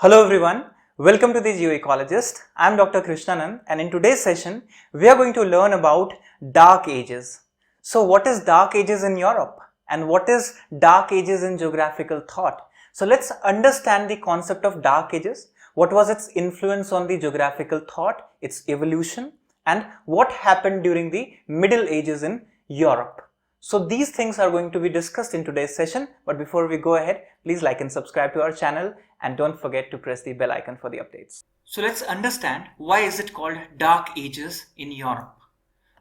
Hello everyone, welcome to the Geoecologist. I am Dr. Krishnanand and in today's session we are going to learn about Dark Ages. So what is Dark Ages in Europe and what is Dark Ages in geographical thought? So let's understand the concept of Dark Ages, what was its influence on the geographical thought, its evolution, and what happened during the Middle Ages in Europe. So these things are going to be discussed in today's session, but before we go ahead, please like and subscribe to our channel and don't forget to press the bell icon for the updates. So let's understand why is it called Dark Ages in Europe.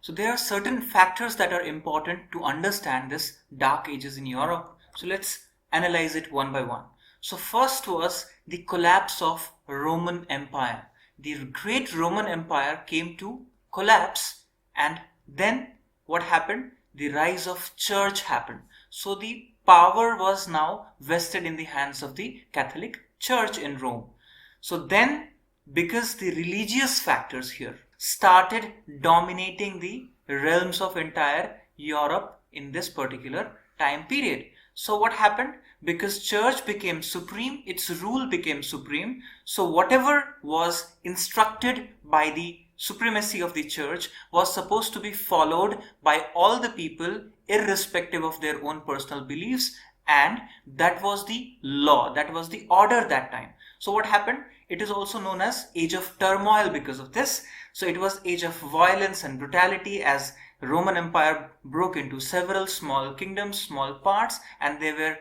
So there are certain factors that are important to understand this Dark Ages in Europe. So let's analyze it one by one. So first was the collapse of Roman Empire. The great Roman Empire came to collapse, and then what happened? The rise of church happened. So the power was now vested in the hands of the Catholic Church in Rome. So then, because the religious factors here started dominating the realms of entire Europe in this particular time period. So what happened? Because church became supreme, its rule became supreme. So whatever was instructed by the supremacy of the church was supposed to be followed by all the people irrespective of their own personal beliefs, and that was the law, that was the order that time. So what happened? It is also known as age of turmoil because of this. So it was age of violence and brutality as Roman Empire broke into several small kingdoms, small parts, and they were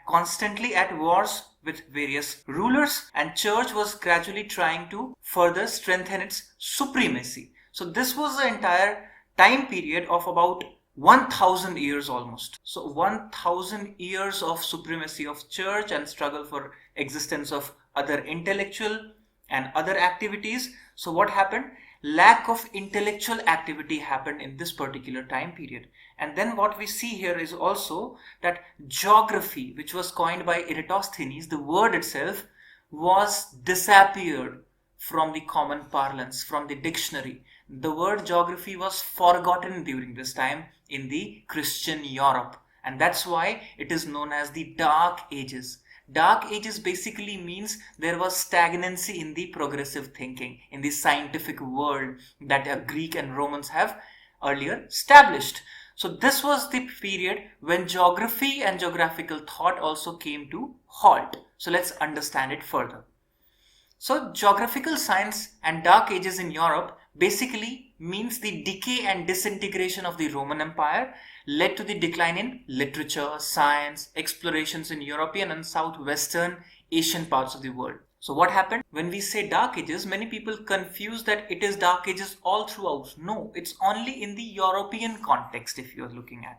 constantly at wars with various rulers, and church was gradually trying to further strengthen its supremacy. So this was the entire time period of about 1000 years almost. So 1000 years of supremacy of church and struggle for existence of other intellectual and other activities. So what happened? Lack of intellectual activity happened in this particular time period. And then what we see here is also that geography, which was coined by Eratosthenes, the word itself was disappeared from the common parlance, from the dictionary. The word geography was forgotten during this time in the Christian Europe, and that's why it is known as the Dark Ages. Dark Ages basically means there was stagnancy in the progressive thinking, in the scientific world that Greek and Romans have earlier established. So this was the period when geography and geographical thought also came to halt. So let's understand it further. So geographical science and Dark Ages in Europe basically means the decay and disintegration of the Roman Empire led to the decline in literature, science, explorations in European and southwestern Asian parts of the world. So what happened? When we say Dark Ages, many people confuse that it is Dark Ages all throughout. No, it's only in the European context if you are looking at.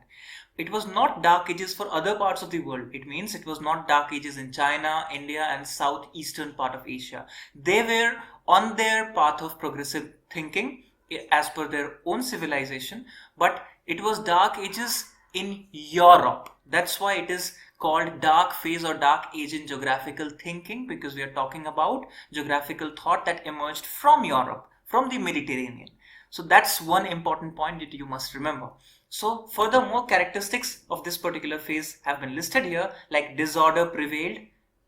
It was not Dark Ages for other parts of the world. It means it was not Dark Ages in China, India and southeastern part of Asia. They were on their path of progressive thinking as per their own civilization, but it was Dark Ages in Europe. That's why it is called Dark Phase or Dark Age in geographical thinking, because we are talking about geographical thought that emerged from Europe, from the Mediterranean. So that's one important point that you must remember. So furthermore, characteristics of this particular phase have been listed here, like disorder prevailed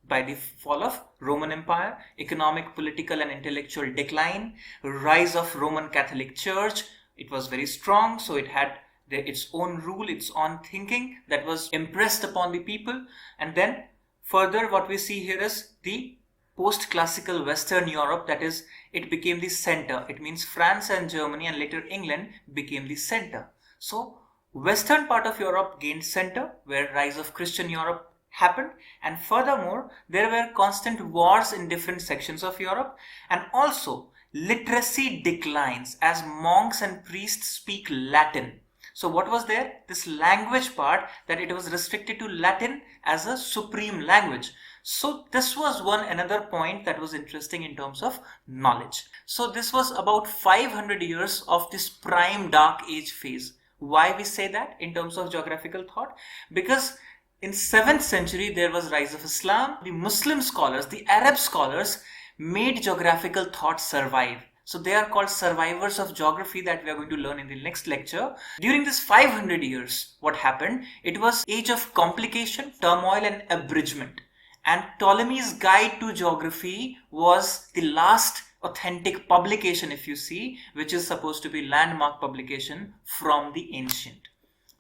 by the fall of Roman Empire, economic, political and intellectual decline, rise of Roman Catholic Church. It was very strong, so it had its own rule, its own thinking that was impressed upon the people. And then further what we see here is the post-classical Western Europe, that is, it became the center. It means France and Germany and later England became the center. So Western part of Europe gained center where rise of Christian Europe happened, and furthermore there were constant wars in different sections of Europe, and also literacy declines as monks and priests speak Latin. So what was there? This language part, that it was restricted to Latin as a supreme language. So this was another point that was interesting in terms of knowledge. So this was about 500 years of this prime Dark Age phase. Why we say that in terms of geographical thought? Because in 7th century there was rise of Islam. The Muslim scholars, the Arab scholars made geographical thought survive. So they are called survivors of geography, that we are going to learn in the next lecture. During this 500 years, what happened? It was age of complication, turmoil and abridgment. and Ptolemy's Guide to Geography was the last authentic publication, if you see, which is supposed to be landmark publication from the ancient.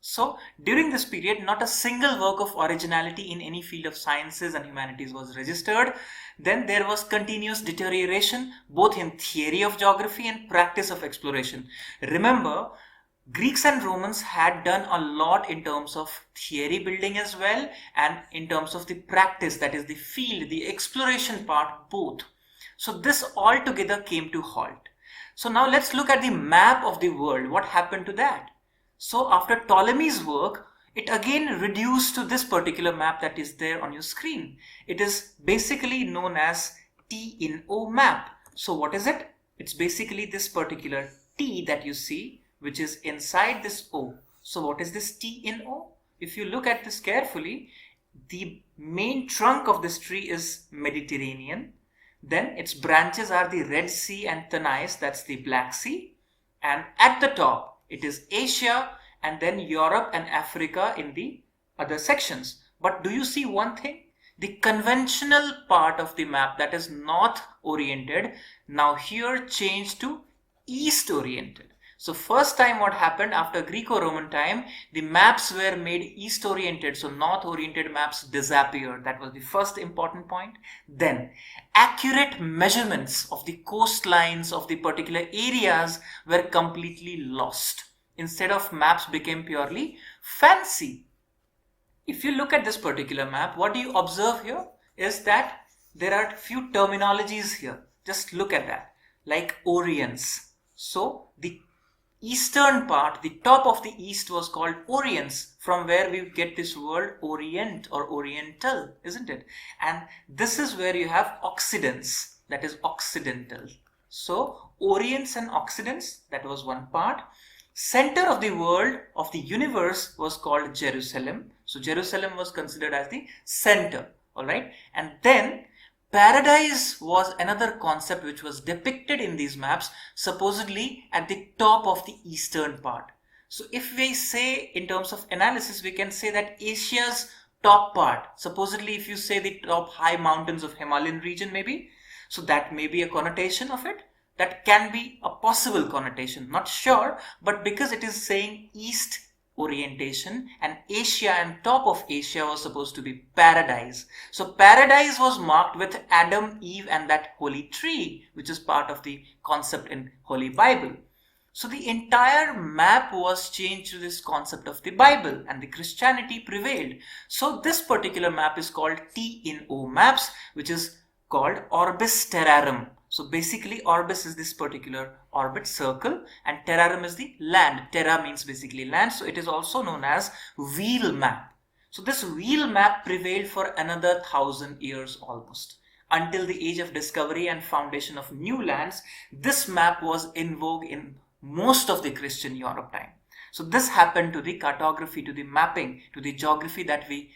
So during this period, not a single work of originality in any field of sciences and humanities was registered. Then there was continuous deterioration both in theory of geography and practice of exploration. Remember, Greeks and Romans had done a lot in terms of theory building as well, and in terms of the practice, that is the field, the exploration part, both. So this all together came to halt. So now let's look at the map of the world. What happened to that? So after Ptolemy's work, it again reduced to this particular map that is there on your screen. It is basically known as T in O map. So what is it? It's basically this particular T that you see, which is inside this O. So what is this T in O? If you look at this carefully, the main trunk of this tree is Mediterranean. Then its branches are the Red Sea and Tanais, that's the Black Sea. And at the top, it is Asia, and then Europe and Africa in the other sections. But do you see one thing? The conventional part of the map, that is north oriented, now here changed to east oriented. So first time what happened after Greco-Roman time, the maps were made east oriented, so north oriented maps disappeared. That was the first important point. Then accurate measurements of the coastlines of the particular areas were completely lost. Instead of maps became purely fancy. If you look at this particular map, what do you observe here is that there are few terminologies here. Just look at that, like Orients. So the eastern part, the top of the east was called Orients, from where we get this word Orient or Oriental, isn't it? And this is where you have Occidents, that is Occidental. So Orients and Occidents, that was one part. Center of the world, of the universe, was called Jerusalem. So Jerusalem was considered as the center, alright? And then paradise was another concept which was depicted in these maps, supposedly at the top of the eastern part. So if we say in terms of analysis, we can say that Asia's top part, supposedly if you say the top high mountains of Himalayan region maybe, so that may be a connotation of it. That can be a possible connotation, not sure, but because it is saying east orientation and Asia and top of Asia was supposed to be paradise. So paradise was marked with Adam, Eve and that holy tree, which is part of the concept in Holy Bible. So the entire map was changed to this concept of the Bible and the Christianity prevailed. So this particular map is called T in O maps, which is called Orbis Terrarum. So basically Orbis is this particular orbit circle and Terrarum is the land. Terra means basically land, so it is also known as wheel map. So this wheel map prevailed for another 1,000 years almost. Until the age of discovery and foundation of new lands, this map was in vogue in most of the Christian Europe time. So this happened to the cartography, to the mapping, to the geography that we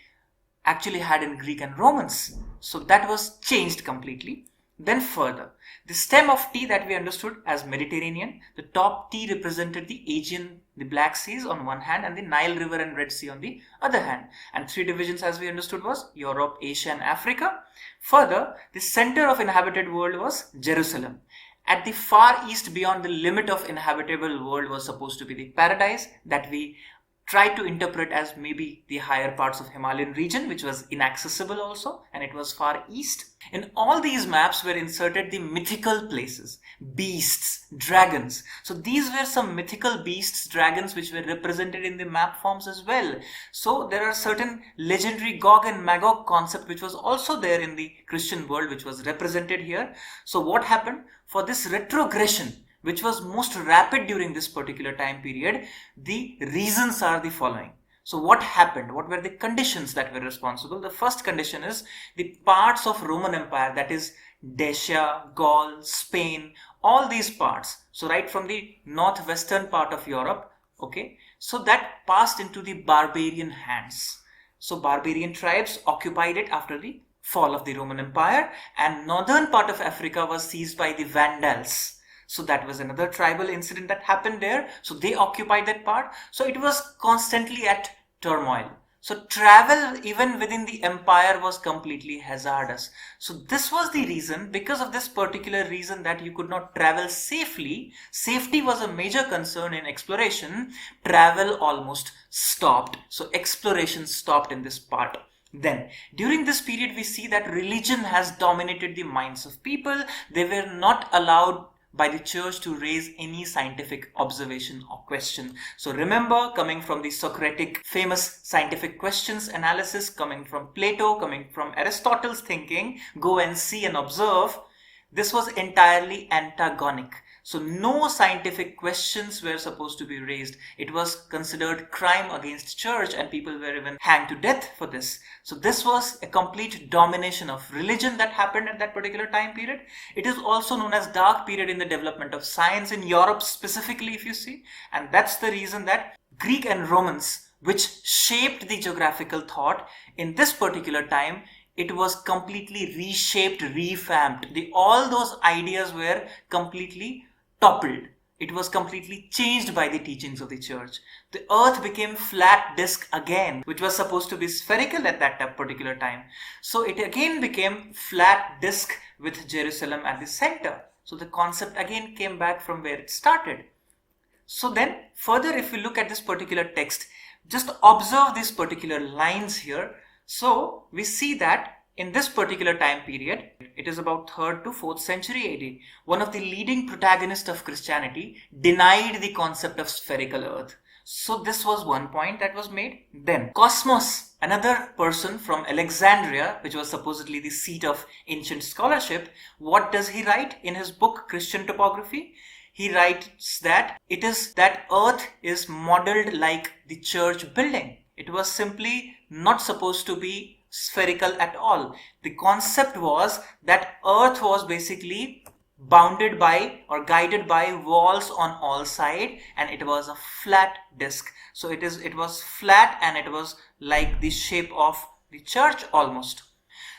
actually had in Greek and Romans. So that was changed completely. Then further, the stem of T that we understood as Mediterranean, the top T represented the Aegean, the Black Seas on one hand and the Nile River and Red Sea on the other hand. And three divisions as we understood was Europe, Asia and Africa. Further, the center of inhabited world was Jerusalem. At the far east beyond the limit of inhabitable world was supposed to be the paradise that we tried to interpret as maybe the higher parts of Himalayan region, which was inaccessible also, and it was far east. In all these maps were inserted the mythical places, beasts, dragons. So these were some mythical beasts, dragons, which were represented in the map forms as well. So there are certain legendary Gog and Magog concept which was also there in the Christian world, which was represented here. So what happened? For this retrogression, which was most rapid during this particular time period, the reasons are the following. So what happened? What were the conditions that were responsible? The first condition is the parts of Roman Empire, that is Dacia, Gaul, Spain, all these parts. So right from the northwestern part of Europe, okay, so that passed into the barbarian hands. So barbarian tribes occupied it after the fall of the Roman Empire, and northern part of Africa was seized by the Vandals. So that was another tribal incident that happened there. So they occupied that part. So it was constantly at turmoil. So travel even within the empire was completely hazardous. So this was the reason, because of this particular reason that you could not travel safely, safety was a major concern in exploration, travel almost stopped. So exploration stopped in this part. Then, during this period, we see that religion has dominated the minds of people. They were not allowed by the church to raise any scientific observation or question. So remember, coming from the Socratic famous scientific questions analysis, coming from Plato, coming from Aristotle's thinking, go and see and observe, this was entirely antagonic. So no scientific questions were supposed to be raised. It was considered crime against church, and people were even hanged to death for this. So this was a complete domination of religion that happened at that particular time period. It is also known as dark period in the development of science in Europe specifically, if you see. And that's the reason that Greek and Romans, which shaped the geographical thought in this particular time, it was completely reshaped, revamped. All those ideas were completely toppled. It was completely changed by the teachings of the church. The earth became flat disk again, which was supposed to be spherical at that particular time. So it again became flat disk with Jerusalem at the center. So the concept again came back from where it started. So then further, if we look at this particular text, just observe these particular lines here. So we see that in this particular time period, it is about 3rd to 4th century AD, one of the leading protagonists of Christianity denied the concept of spherical earth. So this was one point that was made. Then Cosmos, another person from Alexandria, which was supposedly the seat of ancient scholarship, what does he write in his book Christian Topography? He writes that it is that earth is modeled like the church building. It was simply not supposed to be spherical at all. The concept was that earth was basically bounded by or guided by walls on all sides, and it was a flat disk. So it was flat, and it was like the shape of the church almost.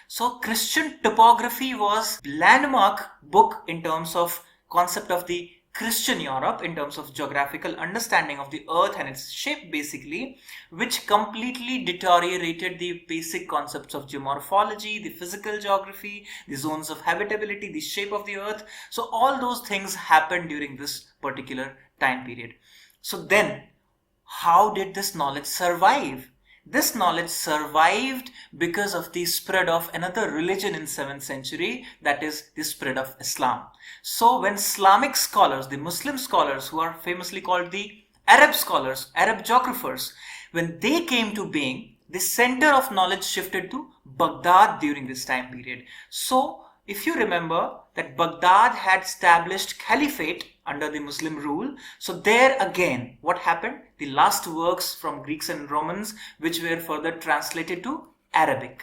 So Christian Topography was landmark book in terms of concept of the Christian Europe, in terms of geographical understanding of the earth and its shape basically, which completely deteriorated the basic concepts of geomorphology, the physical geography, the zones of habitability, the shape of the earth. So all those things happened during this particular time period. So then, how did this knowledge survive? This knowledge survived because of the spread of another religion in 7th century, that is the spread of Islam. So when Islamic scholars, the Muslim scholars who are famously called the Arab scholars, Arab geographers, when they came to being, the center of knowledge shifted to Baghdad during this time period. So if you remember that Baghdad had established caliphate under the Muslim rule, so there again what happened? The last works from Greeks and Romans, which were further translated to Arabic.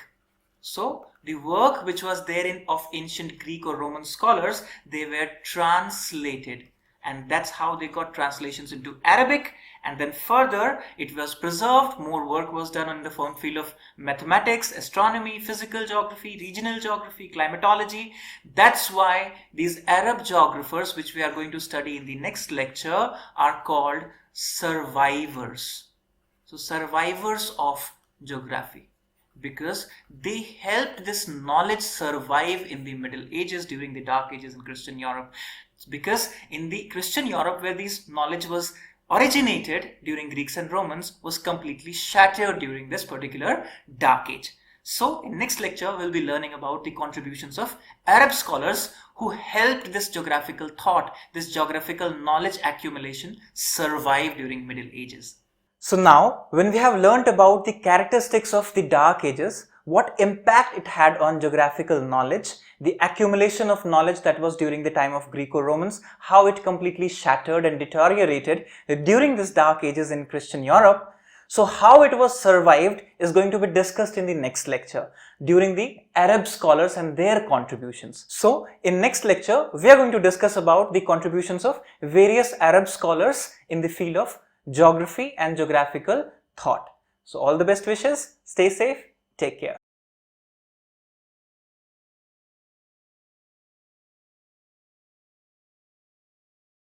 So the work which was there of ancient Greek or Roman scholars, they were translated, and that's how they got translations into Arabic. And then further it was preserved, more work was done in the field of mathematics, astronomy, physical geography, regional geography, climatology. That's why these Arab geographers, which we are going to study in the next lecture, are called survivors. So survivors of geography, because they helped this knowledge survive in the Middle Ages, during the Dark Ages in Christian Europe. Because in the Christian Europe, where this knowledge was originated during Greeks and Romans, was completely shattered during this particular Dark Age. So in next lecture, we'll be learning about the contributions of Arab scholars who helped this geographical thought, this geographical knowledge accumulation survive during Middle Ages. So now, when we have learnt about the characteristics of the Dark Ages, what impact it had on geographical knowledge, the accumulation of knowledge that was during the time of Greco-Romans, how it completely shattered and deteriorated during this Dark Ages in Christian Europe. So how it was survived is going to be discussed in the next lecture during the Arab scholars and their contributions. So in next lecture, we are going to discuss about the contributions of various Arab scholars in the field of geography and geographical thought. So all the best wishes, stay safe, take care.